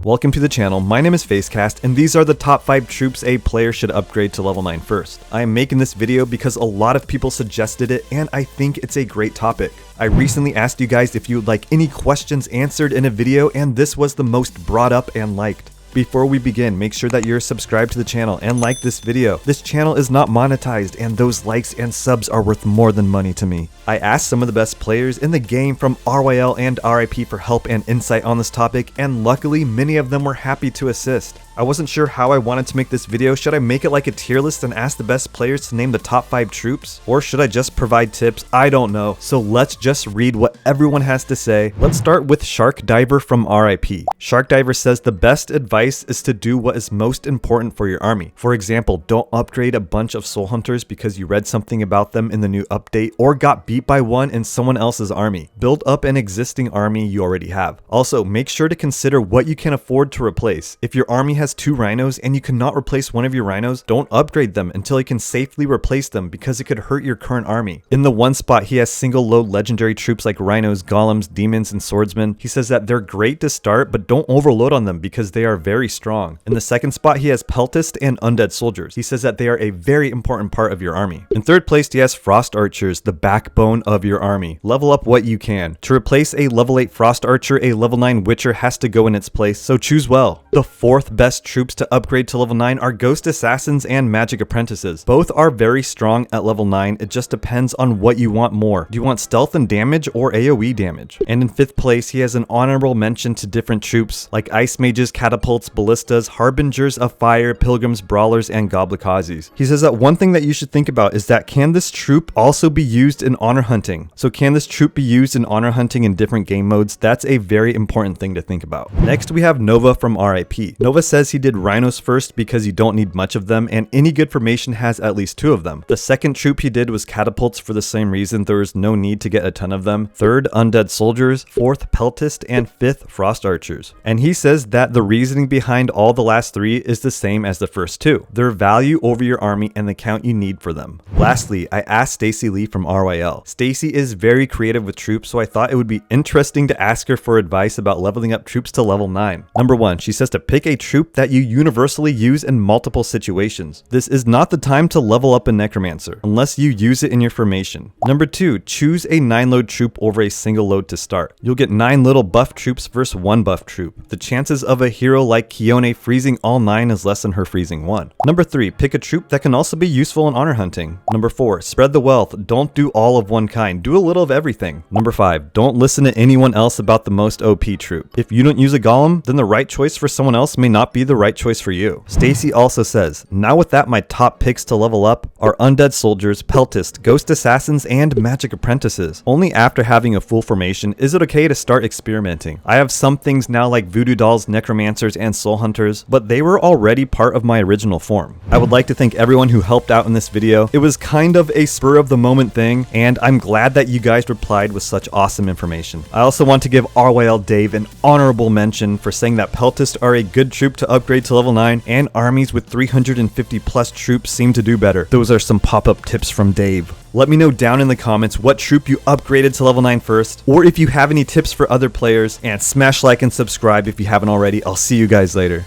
Welcome to the channel, my name is Facecast, and these are the top 5 troops a player should upgrade to level 9 first. I am making this video because a lot of people suggested it, and I think it's a great topic. I recently asked you guys if you would like any questions answered in a video, and this was the most brought up and liked. Before we begin, make sure that you're subscribed to the channel and like this video. This channel is not monetized, and those likes and subs are worth more than money to me. I asked some of the best players in the game from RYL and RIP for help and insight on this topic, and luckily many of them were happy to assist. I wasn't sure how I wanted to make this video. Should I make it like a tier list and ask the best players to name the top 5 troops? Or should I just provide tips? I don't know. So let's just read what everyone has to say. Let's start with Shark Diver from RIP. Shark Diver says the best advice is to do what is most important for your army. For example, don't upgrade a bunch of soul hunters because you read something about them in the new update or got beat by one in someone else's army. Build up an existing army you already have. Also, make sure to consider what you can afford to replace. If your army has 2 rhinos and you cannot replace one of your rhinos, don't upgrade them until you can safely replace them because it could hurt your current army. In the one spot, he has single load legendary troops like rhinos, golems, demons, and swordsmen. He says that they're great to start, but don't overload on them because they are very strong. In the second spot, he has peltist and undead soldiers. He says that they are a very important part of your army. In third place, he has frost archers, the backbone of your army. Level up what you can. To replace a level 8 frost archer, a level 9 witcher has to go in its place, so choose well. The fourth best troops to upgrade to level 9 are Ghost Assassins and Magic Apprentices. Both are very strong at level 9, it just depends on what you want more. Do you want stealth and damage or AoE damage? And in 5th place, he has an honorable mention to different troops like Ice Mages, Catapults, Ballistas, Harbingers of Fire, Pilgrims, Brawlers, and Goblikazis. He says that one thing that you should think about is that can this troop also be used in honor hunting? So can this troop be used in honor hunting in different game modes? That's a very important thing to think about. Next, we have Nova from RIP. Nova says he did rhinos first because you don't need much of them, and any good formation has at least 2 of them. The second troop he did was catapults for the same reason, there is no need to get a ton of them. Third, undead soldiers. Fourth, peltist, and 5th, frost archers. And he says that the reasoning behind all the last 3 is the same as the first 2. Their value over your army and the count you need for them. Lastly, I asked Staci Lee from RYL. Staci is very creative with troops, so I thought it would be interesting to ask her for advice about leveling up troops to level 9. Number 1, she says to pick a troop that you universally use in multiple situations. This is not the time to level up a necromancer unless you use it in your formation. Number 2, choose a 9 load troop over a single load to start. You'll get 9 little buff troops versus 1 buff troop. The chances of a hero like Kione freezing all 9 is less than her freezing 1. Number 3, pick a troop that can also be useful in honor hunting. Number 4, spread the wealth. Don't do all of one kind. Do a little of everything. Number 5, don't listen to anyone else about the most OP troop. If you don't use a golem, then the right choice for someone else may not be the right choice for you. Staci also says, now with that, my top picks to level up are undead soldiers, peltist, ghost assassins, and magic apprentices. Only after having a full formation is it okay to start experimenting. I have some things now like voodoo dolls, necromancers, and soul hunters, but they were already part of my original form. I would like to thank everyone who helped out in this video. It was kind of a spur of the moment thing, and I'm glad that you guys replied with such awesome information. I also want to give RYL Dave an honorable mention for saying that peltists are a good troop to upgrade to level 9, and armies with 350 plus troops seem to do better. Those are some pop-up tips from Dave. Let me know down in the comments what troop you upgraded to level 9 first, or if you have any tips for other players, and smash like and subscribe if you haven't already. I'll see you guys later.